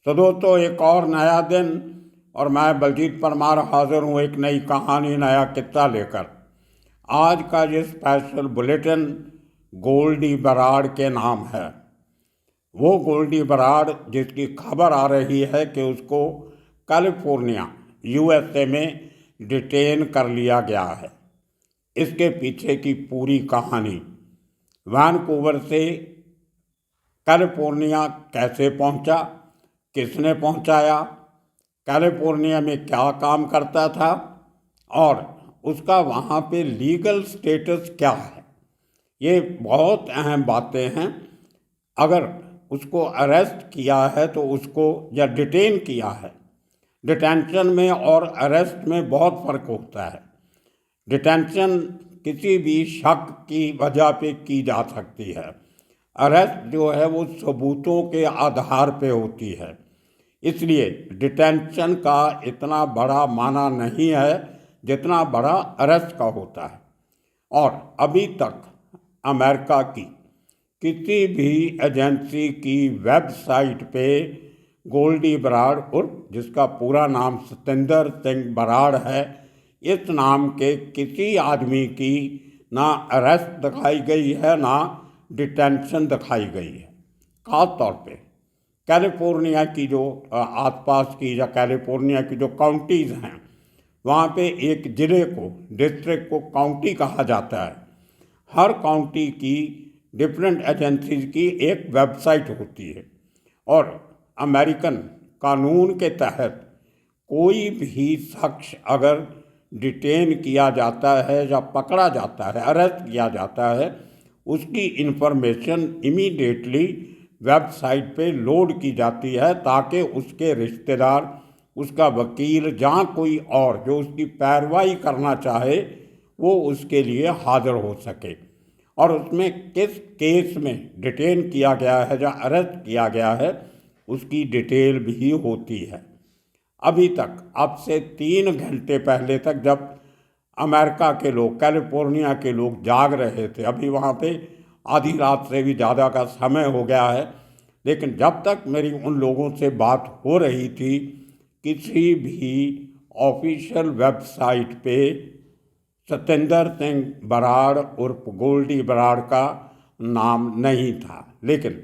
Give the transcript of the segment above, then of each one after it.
तो दोस्तों, एक और नया दिन और मैं बलजीत परमार हाजिर हूँ एक नई कहानी, नया किस्सा लेकर। आज का ये स्पेशल बुलेटिन गोल्डी बराड़ के नाम है। वो गोल्डी बराड़ जिसकी खबर आ रही है कि उसको कैलिफोर्निया यूएसए में डिटेन कर लिया गया है। इसके पीछे की पूरी कहानी, वैनकूवर से कैलिफोर्निया कैसे पहुंचा, किसने पहुंचाया, कैलिफोर्निया में क्या काम करता था और उसका वहाँ पे लीगल स्टेटस क्या है, ये बहुत अहम बातें हैं। अगर उसको अरेस्ट किया है तो उसको, या डिटेन किया है, डिटेंशन में और अरेस्ट में बहुत फ़र्क होता है। डिटेंशन किसी भी शक की वजह पे की जा सकती है, अरेस्ट जो है वो सबूतों के आधार पे होती है। इसलिए डिटेंशन का इतना बड़ा माना नहीं है जितना बड़ा अरेस्ट का होता है। और अभी तक अमेरिका की किसी भी एजेंसी की वेबसाइट पे गोल्डी बराड़ उर्फ, जिसका पूरा नाम सतेंद्र सिंह बराड़ है, इस नाम के किसी आदमी की ना अरेस्ट दिखाई गई है ना डिटेंशन दिखाई गई है। ख़ास तौर पे कैलिफोर्निया की जो आसपास की या कैलिफोर्निया की जो काउंटीज़ हैं, वहाँ पे एक ज़िले को, डिस्ट्रिक्ट को काउंटी कहा जाता है। हर काउंटी की डिफरेंट एजेंसीज की एक वेबसाइट होती है और अमेरिकन कानून के तहत कोई भी शख्स अगर डिटेन किया जाता है या पकड़ा जाता है, अरेस्ट किया जाता है, उसकी इंफॉर्मेशन इमीडिएटली वेबसाइट पे लोड की जाती है ताकि उसके रिश्तेदार, उसका वकील, जहाँ कोई और जो उसकी पैरवाई करना चाहे वो उसके लिए हाजिर हो सके। और उसमें किस केस में डिटेन किया गया है या अरेस्ट किया गया है उसकी डिटेल भी होती है। अभी तक, अब से 3 घंटे पहले तक, जब अमेरिका के लोग, कैलिफोर्निया के लोग जाग रहे थे, अभी वहाँ पे आधी रात से भी ज़्यादा का समय हो गया है, लेकिन जब तक मेरी उन लोगों से बात हो रही थी, किसी भी ऑफिशियल वेबसाइट पे सतेंद्र सिंह बराड़ उर्फ गोल्डी बराड़ का नाम नहीं था। लेकिन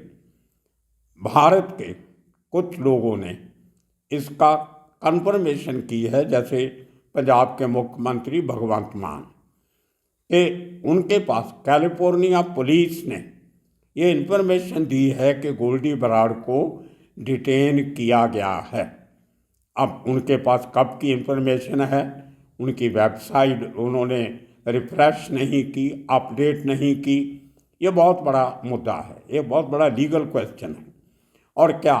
भारत के कुछ लोगों ने इसका कंफर्मेशन की है, जैसे पंजाब के मुख्यमंत्री भगवंत मान, कि उनके पास कैलिफोर्निया पुलिस ने ये इन्फॉर्मेशन दी है कि गोल्डी बराड़ को डिटेन किया गया है। अब उनके पास कब की इन्फॉर्मेशन है, उनकी वेबसाइट उन्होंने रिफ्रेश नहीं की, अपडेट नहीं की, ये बहुत बड़ा मुद्दा है, ये बहुत बड़ा लीगल क्वेश्चन है। और क्या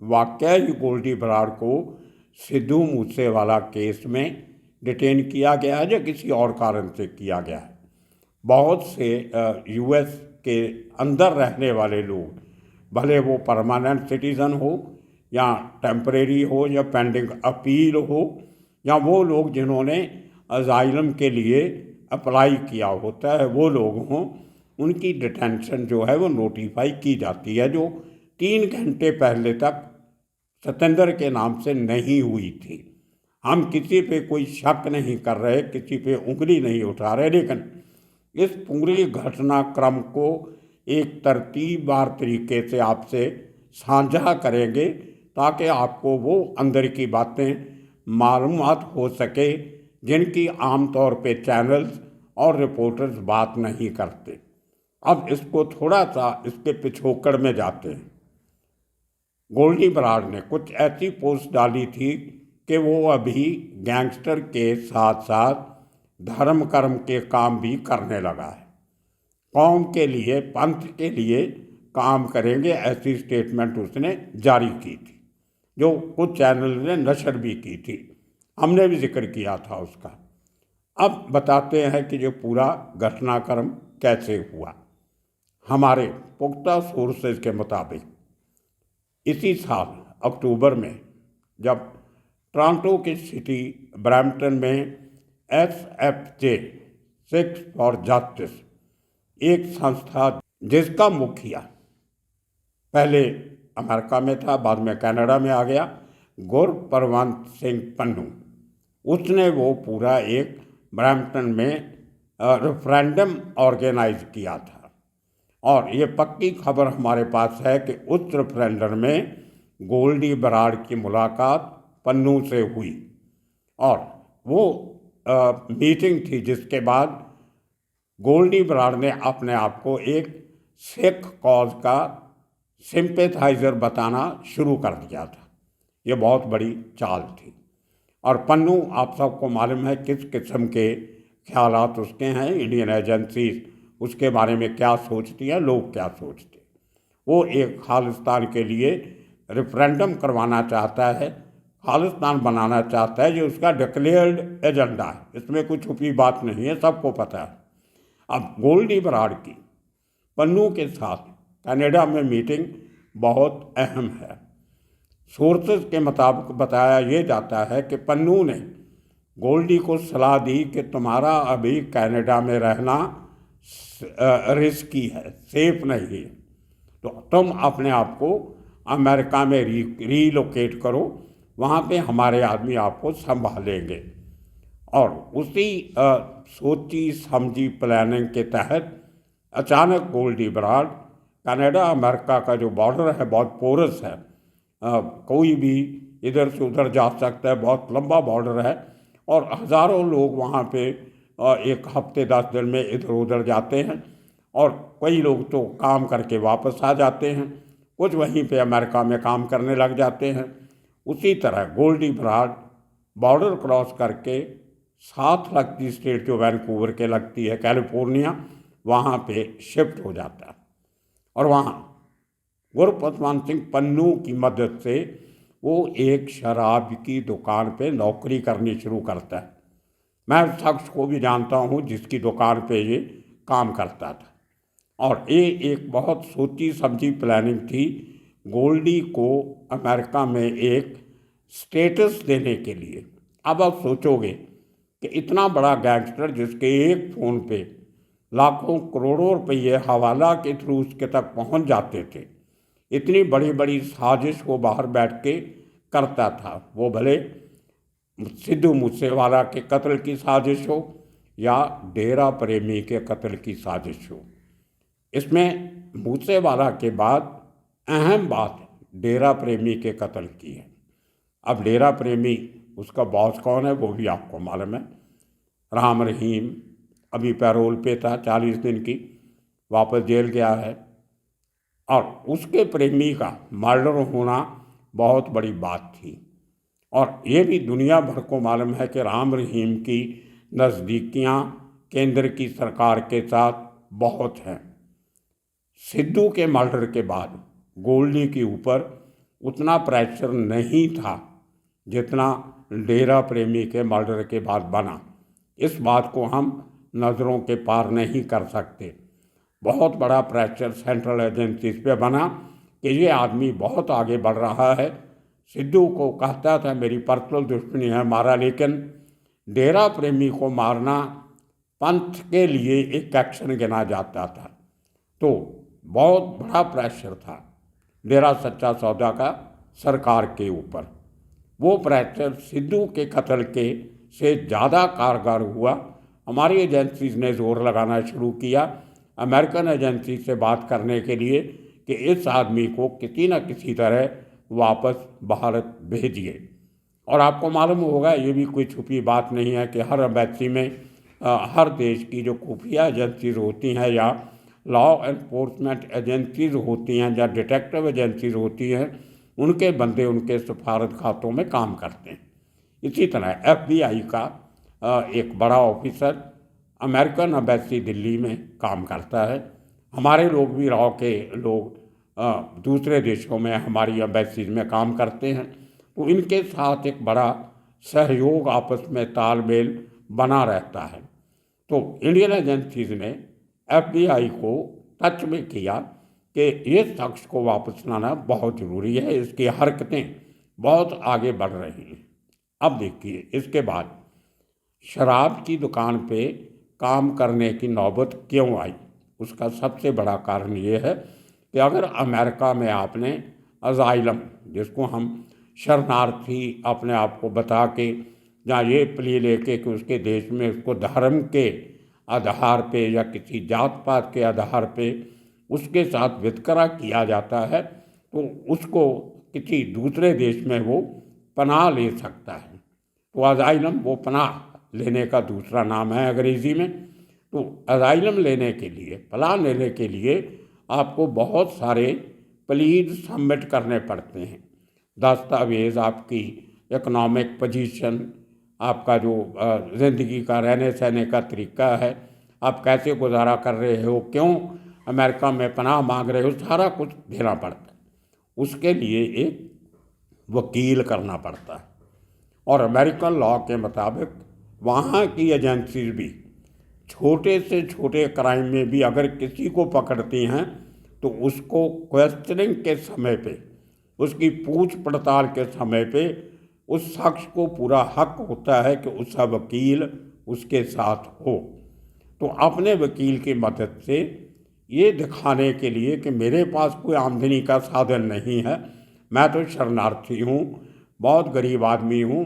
वाकई ही गोल्डी बराड़ को सिद्धू मूसेवाला केस में डिटेन किया गया है या किसी और कारण से किया गया है? बहुत से यूएस के अंदर रहने वाले लोग, भले वो परमानेंट सिटीज़न हो या टेम्परेरी हो या पेंडिंग अपील हो, या वो लोग जिन्होंने अजाइलम के लिए अप्लाई किया होता है, वो लोग हों, उनकी डिटेंशन जो है वो नोटिफाई की जाती है, जो 3 घंटे पहले तक सतेंद्र के नाम से नहीं हुई थी। हम किसी पे कोई शक नहीं कर रहे, किसी पे उंगली नहीं उठा रहे, लेकिन इस पूरी घटनाक्रम को एक तरतीबवार तरीके से आपसे साझा करेंगे ताकि आपको वो अंदर की बातें मालूमात हो सके जिनकी आमतौर पे चैनल्स और रिपोर्टर्स बात नहीं करते। अब इसको थोड़ा सा इसके पिछोकड़ में जाते हैं। गोल्डी बराड़ ने कुछ ऐसी पोस्ट डाली थी कि वो अभी गैंगस्टर के साथ साथ धर्म कर्म के काम भी करने लगा है, कौम के लिए, पंथ के लिए काम करेंगे, ऐसी स्टेटमेंट उसने जारी की थी, जो कुछ चैनल ने नशर भी की थी, हमने भी जिक्र किया था उसका। अब बताते हैं कि जो पूरा घटनाक्रम कैसे हुआ। हमारे पुख्ता सोर्सेज के मुताबिक इसी साल अक्टूबर में, जब टोरंटो की सिटी ब्रैम्पटन में SFJ, सिक्स फॉर जस्टिस, एक संस्था जिसका मुखिया पहले अमेरिका में था, बाद में कनाडा में आ गया, गुरप्रवंत सिंह पन्नू। उसने वो पूरा एक ब्रैम्पटन में रेफरेंडम ऑर्गेनाइज किया था। और ये पक्की खबर हमारे पास है कि उस रेफरेंडम में गोल्डी बराड़ की मुलाकात पन्नू से हुई। और वो मीटिंग थी जिसके बाद गोल्डी बराड़ ने अपने आप को एक सिख कॉज का सिंपैथाइजर बताना शुरू कर दिया था। ये बहुत बड़ी चाल थी। और पन्नू, आप सबको मालूम है किस किस्म के ख्यालात उसके हैं, इंडियन एजेंसीज उसके बारे में क्या सोचती हैं, लोग क्या सोचते हैं। वो एक खालिस्तान के लिए रेफरेंडम करवाना चाहता है, खालिस्तान बनाना चाहता है, जो उसका डिक्लेयर्ड एजेंडा है, इसमें कुछ छुपी बात नहीं है, सबको पता है। अब गोल्डी बराड़ की पन्नू के साथ कनाडा में मीटिंग बहुत अहम है। सोर्सेज के मुताबिक बताया ये जाता है कि पन्नू ने गोल्डी को सलाह दी कि तुम्हारा अभी कनाडा में रहना रिस्की है, सेफ नहीं है, तो तुम अपने आप को अमेरिका में रीलोकेट करो, वहाँ पे हमारे आदमी आपको संभालेंगे। और उसी सोची समझी प्लानिंग के तहत अचानक गोल्डी बराड़, कनाडा अमेरिका का जो बॉर्डर है बहुत पोरस है, कोई भी इधर से उधर जा सकता है, बहुत लंबा बॉर्डर है, और हज़ारों लोग वहाँ पे एक हफ्ते 10 दिन में इधर उधर जाते हैं, और कई लोग तो काम करके वापस आ जाते हैं, कुछ वहीं पे अमेरिका में काम करने लग जाते हैं। उसी तरह गोल्डी बराड़ बॉर्डर क्रॉस करके साथ लगती स्टेट जो वैनकूवर के लगती है कैलिफोर्निया, वहाँ पे शिफ्ट हो जाता है। और वहाँ गुरप्रवंत सिंह पन्नू की मदद से वो एक शराब की दुकान पे नौकरी करनी शुरू करता है। मैं उस शख्स को भी जानता हूँ जिसकी दुकान पे ये काम करता था। और ये एक बहुत सोची समझी प्लानिंग थी गोल्डी को अमेरिका में एक स्टेटस देने के लिए। अब आप सोचोगे कि इतना बड़ा गैंगस्टर जिसके एक फ़ोन पे लाखों करोड़ों रुपये हवाला के थ्रू उसके तक पहुंच जाते थे, इतनी बड़ी बड़ी साजिश वो बाहर बैठ के करता था, वो भले सिद्धू मूसेवाला के कत्ल की साजिश हो या डेरा प्रेमी के कत्ल की साजिश हो। इसमें मूसेवाला के बाद अहम बात डेरा प्रेमी के कत्ल की है। अब डेरा प्रेमी, उसका बॉस कौन है वो भी आपको मालूम है, राम रहीम। अभी पैरोल पे था 40 दिन की, वापस जेल गया है। और उसके प्रेमी का मर्डर होना बहुत बड़ी बात थी। और ये भी दुनिया भर को मालूम है कि राम रहीम की नज़दीकियाँ केंद्र की सरकार के साथ बहुत हैं। सिद्धू के मर्डर के बाद गोल्डी के ऊपर उतना प्रेशर नहीं था जितना डेरा प्रेमी के मर्डर के बाद बना। इस बात को हम नज़रों के पार नहीं कर सकते। बहुत बड़ा प्रेशर सेंट्रल एजेंसीज पे बना कि ये आदमी बहुत आगे बढ़ रहा है। सिद्धू को कहता था मेरी पर्सनल दुश्मनी है, मारा, लेकिन डेरा प्रेमी को मारना पंथ के लिए एक एक्शन गिना जाता था। तो बहुत बड़ा प्रेशर था डेरा सच्चा सौदा का सरकार के ऊपर। वो प्रेशर सिद्धू के कत्ल के से ज़्यादा कारगर हुआ। हमारी एजेंसीज ने जोर लगाना शुरू किया अमेरिकन एजेंसी से बात करने के लिए कि इस आदमी को किसी न किसी तरह वापस भारत भेजिए। और आपको मालूम होगा, ये भी कोई छुपी बात नहीं है कि हर एम्बेसी में हर देश की जो खुफिया एजेंसीज होती हैं या लॉ एनफोर्समेंट एजेंसीज होती हैं या डिटेक्टिव एजेंसीज होती हैं, उनके बंदे उनके सफारत खातों में काम करते हैं। इसी तरह FBI का एक बड़ा ऑफिसर अमेरिकन एम्बेसी दिल्ली में काम करता है। हमारे लोग भी रॉ के लोग दूसरे देशों में हमारी एम्बेसीज में काम करते हैं, तो इनके साथ एक बड़ा सहयोग, आपस में तालमेल बना रहता है। तो इंडियन एजेंसीज ने FBI को टच में किया कि ये शख्स को वापस लाना बहुत ज़रूरी है, इसकी हरकतें बहुत आगे बढ़ रही हैं। अब देखिए, इसके बाद शराब की दुकान पे काम करने की नौबत क्यों आई? उसका सबसे बड़ा कारण ये है कि अगर अमेरिका में आपने अजाइलम, जिसको हम शरणार्थी अपने आप को बता के या ये प्ली लेके कि उसके देश में उसको धर्म के आधार पे या किसी जात पात के आधार पे उसके साथ वितकरा किया जाता है, तो उसको किसी दूसरे देश में वो पनाह ले सकता है। तो अजाइलम वो पनाह लेने का दूसरा नाम है अंग्रेज़ी में। तो अजाइलम लेने के लिए, पनाह लेने के लिए आपको बहुत सारे प्लीज सबमिट करने पड़ते हैं। दस्तावेज़, आपकी इकोनॉमिक पोजीशन, आपका जो ज़िंदगी का रहने सहने का तरीका है, आप कैसे गुजारा कर रहे हो, क्यों अमेरिका में पनाह मांग रहे हो, सारा कुछ देना पड़ता है। उसके लिए एक वकील करना पड़ता है। और अमेरिकन लॉ के मुताबिक वहाँ की एजेंसीज भी छोटे से छोटे क्राइम में भी अगर किसी को पकड़ती हैं तो उसको क्वेश्चनिंग के समय पे, उसकी पूछ पड़ताल के समय पे उस शख्स को पूरा हक होता है कि उसका वकील उसके साथ हो। तो अपने वकील की मदद से ये दिखाने के लिए कि मेरे पास कोई आमदनी का साधन नहीं है, मैं तो शरणार्थी हूँ, बहुत गरीब आदमी हूँ,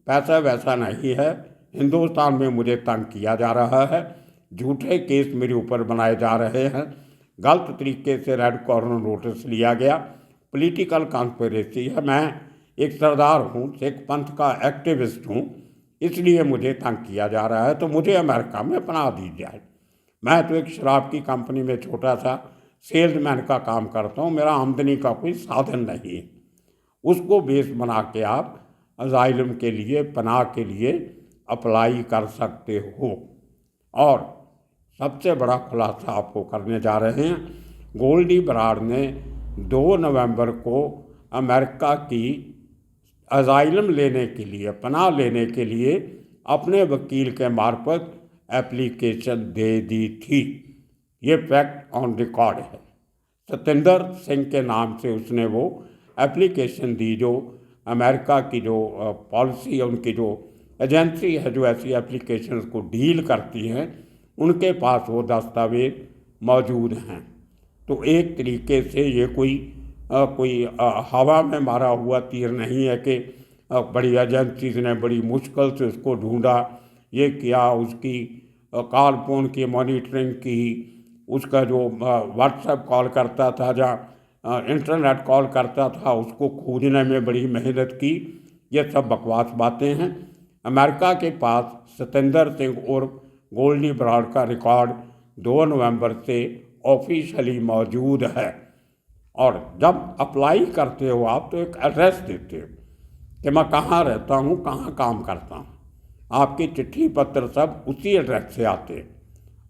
पैसा वैसा नहीं है, हिंदुस्तान में मुझे तंग किया जा रहा है, झूठे केस मेरे ऊपर बनाए जा रहे हैं, गलत तरीके से रेड कॉर्नर नोटिस लिया गया, पॉलिटिकल कॉन्स्पिरेसी है, मैं एक सरदार हूँ, सिख पंथ का एक्टिविस्ट हूँ, इसलिए मुझे तंग किया जा रहा है, तो मुझे अमेरिका में पनाह दी जाए। मैं तो एक शराब की कंपनी में छोटा सा सेल्समैन का काम करता हूँ, मेरा आमदनी का कोई साधन नहीं है। उसको बेस बना के आप अजाइलम के लिए, पनाह के लिए अप्लाई कर सकते हो। और सबसे बड़ा खुलासा आपको करने जा रहे हैं, गोल्डी बराड़ ने 2 नवंबर को अमेरिका की अजाइलम लेने के लिए, पनाह लेने के लिए अपने वकील के मार्फत एप्लीकेशन दे दी थी। ये फैक्ट ऑन रिकॉर्ड है। सतेंद्र सिंह के नाम से उसने वो एप्लीकेशन दी, जो अमेरिका की जो पॉलिसी है, उनकी जो एजेंसी है जो ऐसी एप्लीकेशन को डील करती हैं, उनके पास वो दस्तावेज मौजूद हैं। तो एक तरीके से ये कोई हवा में मारा हुआ तीर नहीं है कि बड़ी एजेंसीज ने बड़ी मुश्किल से उसको ढूंढा, ये किया, उसकी कॉल फोन की मॉनिटरिंग की, उसका जो व्हाट्सएप कॉल करता था, जहाँ इंटरनेट कॉल करता था, उसको खोजने में बड़ी मेहनत की। ये सब बकवास बातें हैं। अमेरिका के पास सतेंद्र सिंह और गोल्डी बराड़ का रिकॉर्ड 2 नवंबर से ऑफिशियली मौजूद है। और जब अप्लाई करते हो आप तो एक एड्रेस देते हो कि मैं कहाँ रहता हूँ, कहाँ काम करता हूँ, आपकी चिट्ठी पत्र सब उसी एड्रेस से आते हैं।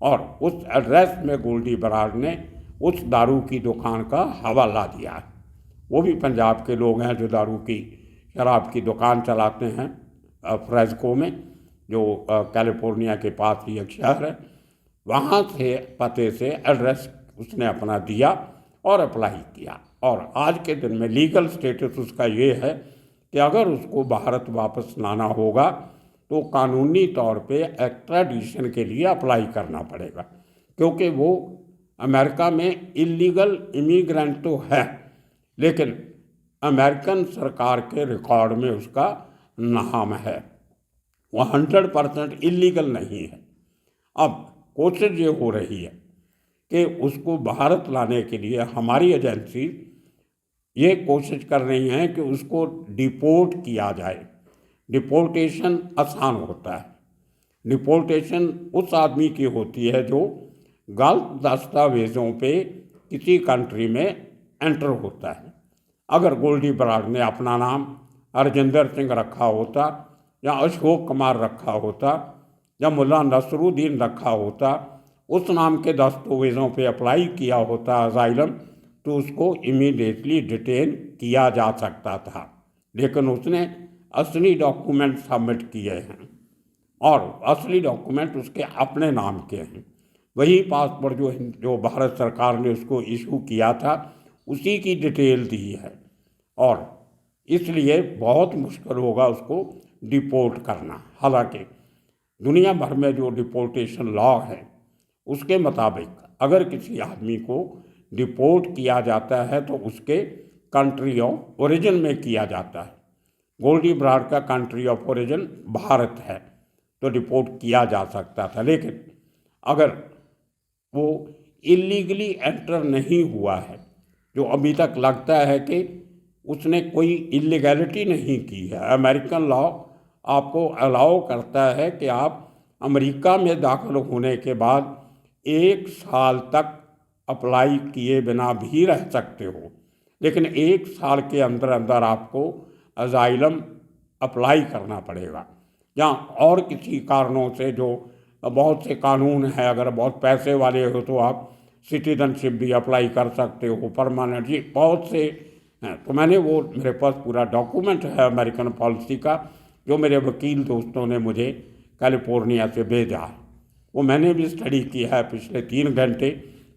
और उस एड्रेस में गोल्डी बराड़ ने उस दारू की दुकान का हवाला दिया है। वो भी पंजाब के लोग हैं जो दारू की, शराब की दुकान चलाते हैं फ्रेस्को में, जो कैलिफोर्निया के पास ही एक शहर है। वहाँ से पते से एड्रेस उसने अपना दिया और अप्लाई किया। और आज के दिन में लीगल स्टेटस उसका ये है कि अगर उसको भारत वापस लाना होगा तो कानूनी तौर पे एक्स्ट्राडिशन के लिए अप्लाई करना पड़ेगा, क्योंकि वो अमेरिका में इलीगल इमिग्रेंट तो है, लेकिन अमेरिकन सरकार के रिकॉर्ड में उसका नाम है, वो 100% इलीगल नहीं है। अब कोशिश ये हो रही है कि उसको भारत लाने के लिए हमारी एजेंसी ये कोशिश कर रही हैं कि उसको डिपोर्ट किया जाए। डिपोर्टेशन आसान होता है। डिपोर्टेशन उस आदमी की होती है जो गलत दस्तावेज़ों पे किसी कंट्री में एंटर होता है। अगर गोल्डी बराड़ ने अपना नाम हरजिंदर सिंह रखा होता, या अशोक कुमार रखा होता, या मुल्ला नसरुद्दीन रखा होता, उस नाम के दस्तावेज़ों पे अप्लाई किया होता अजाइलम, तो उसको इमीडिएटली डिटेन किया जा सकता था। लेकिन उसने असली डॉक्यूमेंट सबमिट किए हैं और असली डॉक्यूमेंट उसके अपने नाम के हैं। वही पासपोर्ट जो भारत सरकार ने उसको इशू किया था, उसी की डिटेल दी है। और इसलिए बहुत मुश्किल होगा उसको डिपोर्ट करना। हालांकि दुनिया भर में जो डिपोर्टेशन लॉ है उसके मुताबिक अगर किसी आदमी को डिपोर्ट किया जाता है तो उसके कंट्री ऑफ ओरिजिन में किया जाता है। गोल्डी बराड़ का कंट्री ऑफ ओरिजिन भारत है, तो डिपोर्ट किया जा सकता था। लेकिन अगर वो इलीगली एंटर नहीं हुआ है, जो अभी तक लगता है कि उसने कोई इलीगैलिटी नहीं की है, अमेरिकन लॉ आपको अलाउ करता है कि आप अमेरिका में दाखिल होने के बाद 1 साल तक अप्लाई किए बिना भी रह सकते हो, लेकिन 1 साल के अंदर अंदर आपको अजाइलम अप्लाई करना पड़ेगा। या और किसी कारणों से, जो बहुत से कानून हैं, अगर बहुत पैसे वाले हो तो आप सिटीजनशिप भी अप्लाई कर सकते हो, परमानेंट, जी बहुत से हैं। तो मैंने वो, मेरे पास पूरा डॉक्यूमेंट है अमेरिकन पॉलिसी का, जो मेरे वकील दोस्तों ने मुझे कैलिफोर्निया से भेजा है। वो मैंने भी स्टडी किया है पिछले 3 घंटे,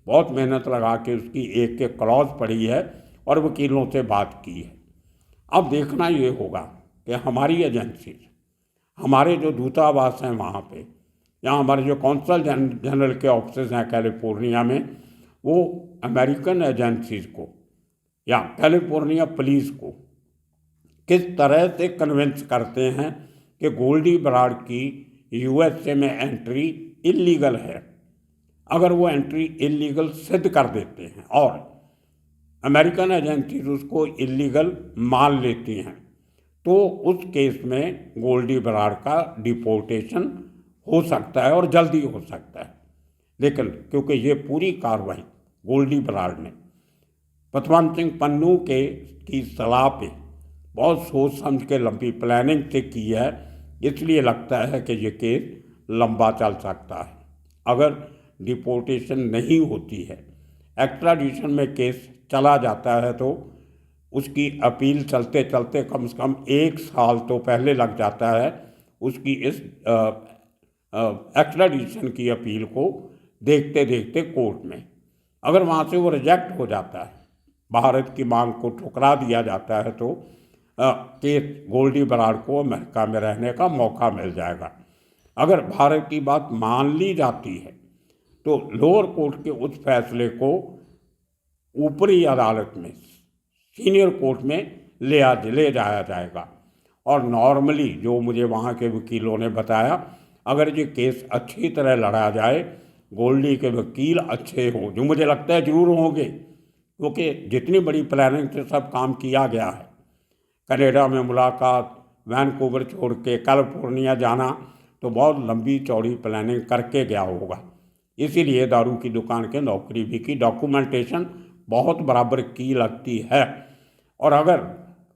बहुत मेहनत लगा के उसकी एक एक क्लॉज पढ़ी है और वकीलों से बात की है। अब देखना ये होगा कि हमारी एजेंसी, हमारे जो दूतावास हैं वहाँ पे, या हमारे जो कौंसल जनरल के ऑफिस हैं कैलिफोर्निया में, वो अमेरिकन एजेंसीज को या कैलिफोर्निया पुलिस को किस तरह से कन्विंस करते हैं कि गोल्डी बराड़ की यूएसए में एंट्री इलीगल है। अगर वो एंट्री इलीगल सिद्ध कर देते हैं और अमेरिकन एजेंसीज उसको इलीगल मान लेती हैं, तो उस केस में गोल्डी बराड़ का डिपोर्टेशन हो सकता है और जल्दी हो सकता है। लेकिन क्योंकि ये पूरी कार्रवाई गोल्डी बराड़ ने पतवंत सिंह पन्नू की सलाह पे बहुत सोच समझ के लंबी प्लानिंग से की है, इसलिए लगता है कि ये केस लंबा चल सकता है। अगर डिपोर्टेशन नहीं होती है, एक्स्ट्राडिशन में केस चला जाता है, तो उसकी अपील चलते चलते कम से कम 1 साल तो पहले लग जाता है उसकी इस एक्स्ट्राडिशन की अपील को देखते देखते कोर्ट में। अगर वहाँ से वो रिजेक्ट हो जाता है, भारत की मांग को ठुकरा दिया जाता है, तो केस गोल्डी बराड़ को अमेरिका में रहने का मौका मिल जाएगा। अगर भारत की बात मान ली जाती है तो लोअर कोर्ट के उस फैसले को ऊपरी अदालत में, सीनियर कोर्ट में ले जाया जाएगा। और नॉर्मली जो मुझे वहाँ के वकीलों ने बताया, अगर ये केस अच्छी तरह लड़ा जाए, गोल्डी के वकील अच्छे हो, जो मुझे लगता है जरूर होंगे, क्योंकि जितनी बड़ी प्लानिंग से सब काम किया गया है, कनाडा में मुलाकात, वैनकूवर छोड़ के कैलिफोर्निया जाना, तो बहुत लंबी चौड़ी प्लानिंग करके गया होगा। इसीलिए दारू की दुकान के नौकरी भी की, डॉक्यूमेंटेशन बहुत बराबर की लगती है। और अगर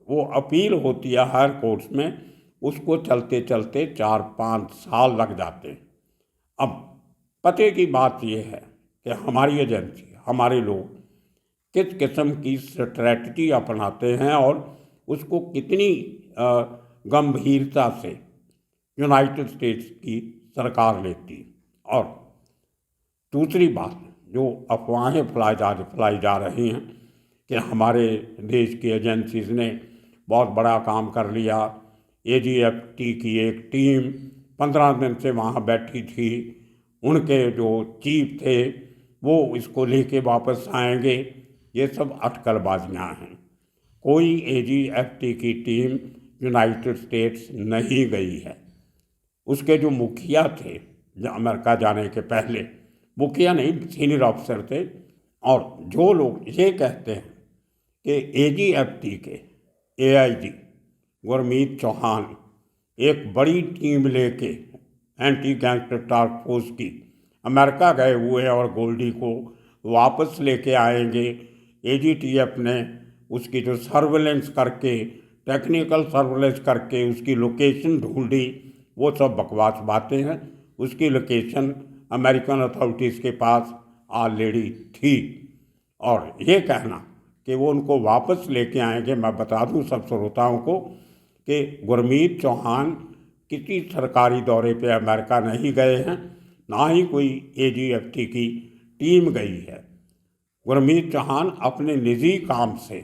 वो अपील होती है हायर कोर्ट्स में, उसको चलते चलते 4-5 साल लग जाते हैं। अब पते की बात यह है कि हमारी एजेंसी, हमारे लोग किस किस्म की स्ट्रैटेजी अपनाते हैं और उसको कितनी गंभीरता से यूनाइटेड स्टेट्स की सरकार लेती। और दूसरी बात, जो अफवाहें फैलाई जा रही हैं कि हमारे देश की एजेंसीज ने बहुत बड़ा काम कर लिया, एजीएफटी की एक टीम 15 दिन से वहाँ बैठी थी, उनके जो चीफ थे वो इसको लेके वापस आएंगे, ये सब अटकलबाजियाँ हैं। कोई एजीएफटी की टीम यूनाइटेड स्टेट्स नहीं गई है। उसके जो मुखिया थे अमेरिका जाने के पहले, मुखिया नहीं, सीनियर ऑफिसर थे, और जो लोग ये कहते हैं कि एजीएफटी के एआईजी गुरमीत चौहान एक बड़ी टीम लेके एंटी गैंगस्टर टास्क फोर्स की अमेरिका गए हुए हैं और गोल्डी को वापस लेके आएंगे, एजीटीएफ ने उसकी जो सर्वेलेंस करके, टेक्निकल सर्वेलेंस करके उसकी लोकेशन ढूंढी, वो सब बकवास बातें हैं। उसकी लोकेशन अमेरिकन अथॉरिटीज़ के पास ऑलरेडी थी। और ये कहना कि वो उनको वापस लेके आएंगे, मैं बता दूं सब श्रोताओं को कि गुरमीत चौहान किसी सरकारी दौरे पे अमेरिका नहीं गए हैं, ना ही कोई एजीएफटी की टीम गई है। गुरमीत चौहान अपने निजी काम से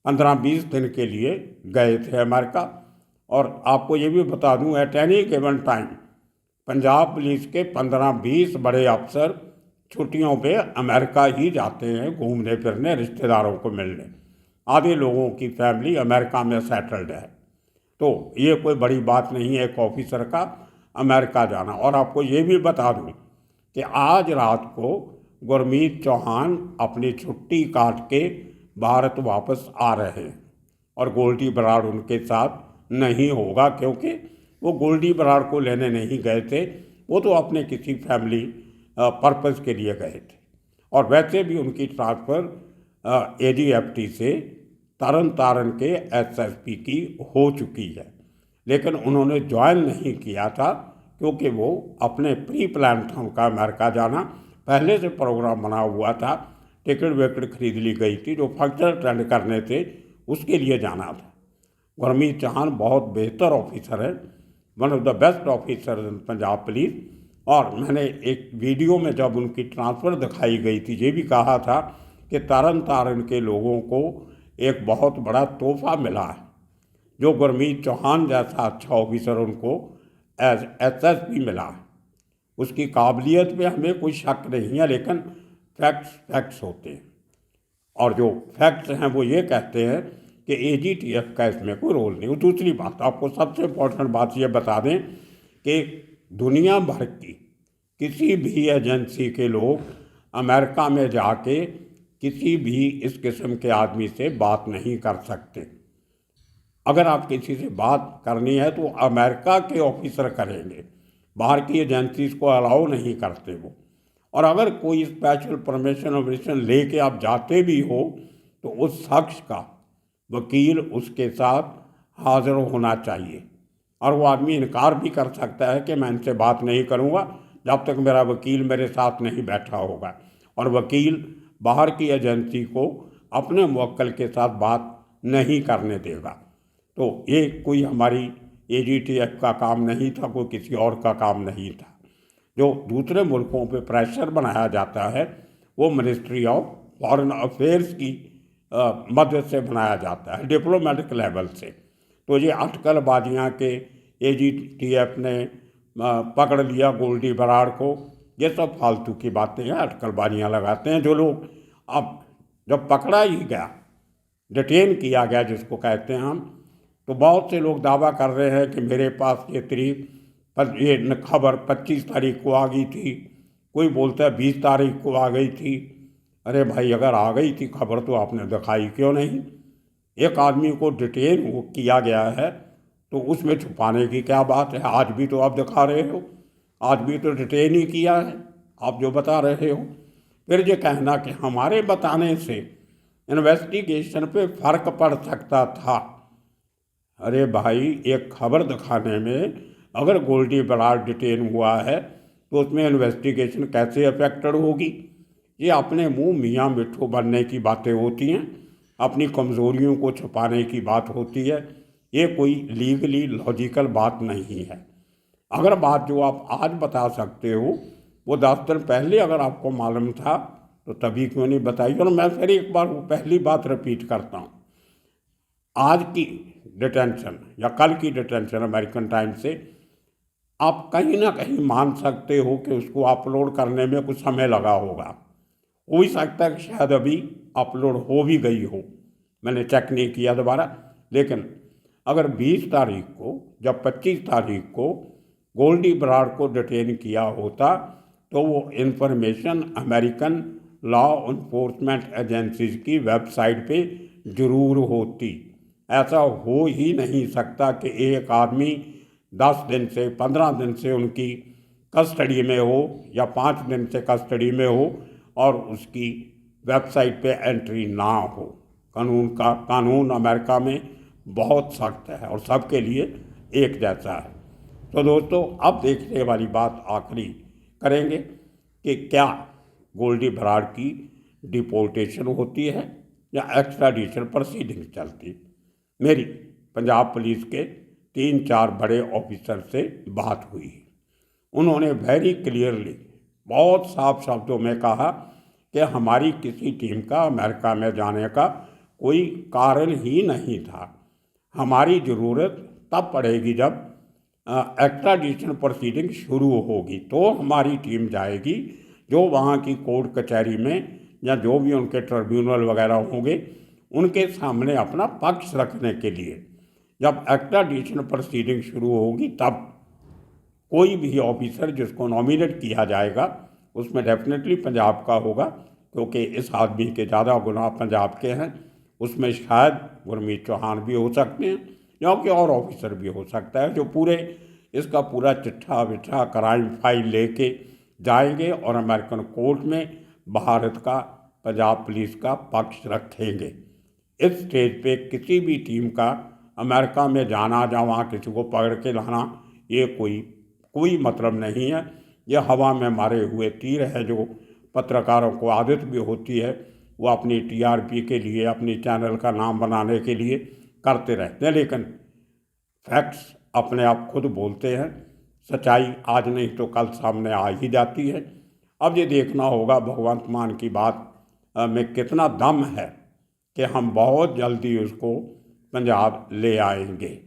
15-20 दिन के लिए गए थे अमेरिका। और आपको ये भी बता दूं, at any given time Punjab police के 15-20 बड़े अफसर छुट्टियों पे अमेरिका ही जाते हैं घूमने फिरने, रिश्तेदारों को मिलने। आधे लोगों की फैमिली अमेरिका में सेटल्ड है। तो ये कोई बड़ी बात नहीं है एक ऑफिसर का अमेरिका जाना। और आपको ये भी बता दूं कि आज रात को गुरमीत चौहान अपनी छुट्टी काट के भारत वापस आ रहे हैं और गोल्डी बराड़ उनके साथ नहीं होगा, क्योंकि वो गोल्डी बराड़ को लेने नहीं गए थे, वो तो अपने किसी फैमिली पर्पस के लिए गए थे। और वैसे भी उनकी ट्रांसफ़र AGFT से तरन तारण के SSP की हो चुकी है, लेकिन उन्होंने ज्वाइन नहीं किया था क्योंकि वो अपने प्री प्लान था उनका अमेरिका जाना, पहले से प्रोग्राम बना हुआ था, टिकट विकट खरीद ली गई थी, जो फंक्शन अटेंड करने थे उसके लिए जाना था। गुरमीत चौहान बहुत बेहतर ऑफिसर है, one of the best officer in Punjab police. और मैंने एक वीडियो में जब उनकी ट्रांसफ़र दिखाई गई थी ये भी कहा था कि तरन तारण के लोगों को एक बहुत बड़ा तोहफा मिला है, जो गुरमीत चौहान जैसा अच्छा ऑफिसर उनको एज SSP मिला है। उसकी काबिलियत पे हमें कोई शक नहीं है, लेकिन फैक्ट्स होते हैं, और जो फैक्ट्स हैं वो ये कहते हैं कि AGTF का इसमें कोई रोल नहीं। और दूसरी बात, आपको सबसे इम्पोर्टेंट बात ये बता दें कि दुनिया भर की किसी भी एजेंसी के लोग अमेरिका में जाके किसी भी इस किस्म के आदमी से बात नहीं कर सकते। अगर आप किसी से बात करनी है तो अमेरिका के ऑफिसर करेंगे, बाहर की एजेंसीज को अलाउ नहीं करते वो। और अगर कोई स्पेशल परमिशन लेके आप जाते भी हो तो उस शख्स का वकील उसके साथ हाजिर होना चाहिए, और वो आदमी इनकार भी कर सकता है कि मैं इनसे बात नहीं करूँगा जब तक मेरा वकील मेरे साथ नहीं बैठा होगा। और वकील बाहर की एजेंसी को अपने मुवक्किल के साथ बात नहीं करने देगा। तो ये कोई हमारी AGTF का काम नहीं था, कोई किसी और का काम नहीं था। जो दूसरे मुल्कों पे प्रेशर बनाया जाता है वो मिनिस्ट्री ऑफ फॉरेन अफेयर्स की मदद से बनाया जाता है, डिप्लोमेटिक लेवल से। तो ये अटकलबाजियाँ के AGTF ने पकड़ लिया गोल्डी बराड़ को, ये सब फालतू की बातें हैं, अटकलबाजियाँ लगाते हैं जो लोग। अब जब पकड़ा ही गया, डिटेन किया गया जिसको कहते हैं हम, तो बहुत से लोग दावा कर रहे हैं कि मेरे पास ये खबर 25 तारीख को आ गई थी, कोई बोलता है 20 तारीख को आ गई थी। अरे भाई, अगर आ गई थी खबर तो आपने दिखाई क्यों नहीं? एक आदमी को डिटेन किया गया है तो उसमें छुपाने की क्या बात है? आज भी तो आप दिखा रहे हो, आज भी तो डिटेन ही किया है आप जो बता रहे हो। फिर ये कहना कि हमारे बताने से इन्वेस्टिगेशन पे फर्क पड़ सकता था। अरे भाई, एक खबर दिखाने में अगर गोल्डी बराड़ डिटेन हुआ है तो उसमें इन्वेस्टिगेशन कैसे अफेक्टेड होगी? ये अपने मुंह मियाँ मिट्ठू बनने की बातें होती हैं, अपनी कमज़ोरियों को छुपाने की बात होती है। ये कोई लीगली लॉजिकल बात नहीं है। अगर बात जो आप आज बता सकते हो वो 10 दिन पहले अगर आपको मालूम था तो तभी क्यों नहीं बताई? और मैं फिर एक बार वो पहली बात रिपीट करता हूँ, आज की डिटेंशन या कल की डिटेंशन अमेरिकन टाइम से आप कहीं ना कहीं मान सकते हो कि उसको अपलोड करने में कुछ समय लगा होगा। हो ही सकता है कि शायद अभी अपलोड हो भी गई हो, मैंने चेक नहीं किया दोबारा। लेकिन अगर 20 तारीख को जब 25 तारीख को गोल्डी बराड़ को डिटेन किया होता तो वो information American law enforcement agencies की वेबसाइट पे जरूर होती। ऐसा हो ही नहीं सकता कि एक आदमी 10 दिन से 15 दिन से उनकी कस्टडी में हो या 5 दिन से कस्टडी में हो और उसकी वेबसाइट पे एंट्री ना हो। कानून अमेरिका में बहुत सख्त है और सबके लिए एक जैसा है। तो दोस्तों, अब देखने वाली बात आखिरी करेंगे कि क्या गोल्डी बराड़ की डिपोर्टेशन होती है या एक्स्ट्राडिशन प्रोसीडिंग चलती। मेरी पंजाब पुलिस के 3-4 बड़े ऑफिसर से बात हुई, उन्होंने वेरी क्लियरली बहुत साफ शब्दों में कहा कि हमारी किसी टीम का अमेरिका में जाने का कोई कारण ही नहीं था। हमारी ज़रूरत तब पड़ेगी जब एक्स्ट्राडिशन प्रोसीडिंग शुरू होगी तो हमारी टीम जाएगी, जो वहाँ की कोर्ट कचहरी में या जो भी उनके ट्रिब्यूनल वगैरह होंगे उनके सामने अपना पक्ष रखने के लिए। जब एक्स्ट्राडिशन प्रोसीडिंग शुरू होगी तब कोई भी ऑफिसर जिसको नॉमिनेट किया जाएगा उसमें डेफिनेटली पंजाब का होगा, क्योंकि इस आदमी के ज़्यादा गुनाह पंजाब के हैं। उसमें शायद गुरमीत चौहान भी हो सकते हैं या कोई और ऑफिसर भी हो सकता है, जो पूरे इसका पूरा चिट्ठा विट्ठा क्राइम फाइल लेके जाएंगे और अमेरिकन कोर्ट में भारत का, पंजाब पुलिस का पक्ष रखेंगे। इस स्टेज पे किसी भी टीम का अमेरिका में जाना या वहाँ किसी को पकड़ के लाना, ये कोई मतलब नहीं है। ये हवा में मारे हुए तीर है जो पत्रकारों को आदत भी होती है, वो अपनी टीआरपी के लिए, अपनी चैनल का नाम बनाने के लिए करते रहते हैं। लेकिन फैक्ट्स अपने आप खुद बोलते हैं, सच्चाई आज नहीं तो कल सामने आ ही जाती है। अब ये देखना होगा भगवंत मान की बात में कितना दम है कि हम बहुत जल्दी उसको पंजाब ले आएंगे।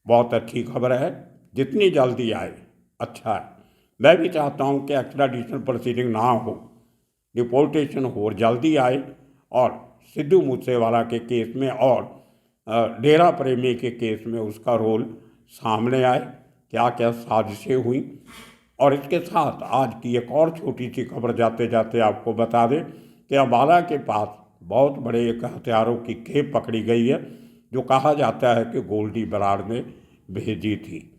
बहुत अच्छी खबर है, जितनी जल्दी आए अच्छा है। मैं भी चाहता हूँ कि एक्स्ट्राडिशन प्रोसीडिंग ना हो, डिपोर्टेशन हो और जल्दी आए, और सिद्धू मूसेवाला के केस में और डेरा प्रेमी के केस में उसका रोल सामने आए, क्या क्या साजिशें हुई। और इसके साथ आज की एक और छोटी सी खबर जाते जाते आपको बता दें कि अम्बाला के पास बहुत बड़े एक हथियारों की खेप पकड़ी गई है, जो कहा जाता है कि गोल्डी बराड़ ने भेजी थी।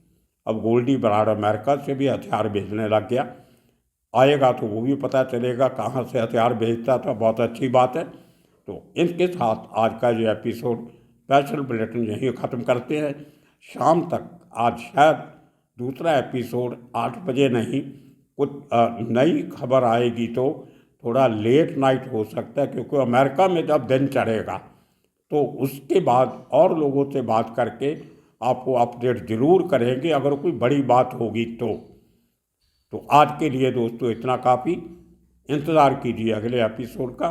अब गोल्डी बराड़ अमेरिका से भी हथियार भेजने लग गया, आएगा तो वो भी पता चलेगा कहाँ से हथियार भेजता था। बहुत अच्छी बात है। तो इसके साथ आज का जो एपिसोड स्पेशल बुलेटिन यहीं ख़त्म करते हैं। शाम तक आज शायद दूसरा एपिसोड 8 बजे नहीं, कुछ नई खबर आएगी तो थोड़ा लेट नाइट हो सकता है, क्योंकि अमेरिका में जब दिन चढ़ेगा तो उसके बाद और लोगों से बात करके आपको अपडेट ज़रूर करेंगे अगर कोई बड़ी बात होगी तो आज के लिए दोस्तों इतना काफ़ी। इंतज़ार कीजिए अगले एपिसोड का।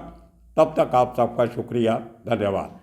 तब तक आप सबका शुक्रिया, धन्यवाद।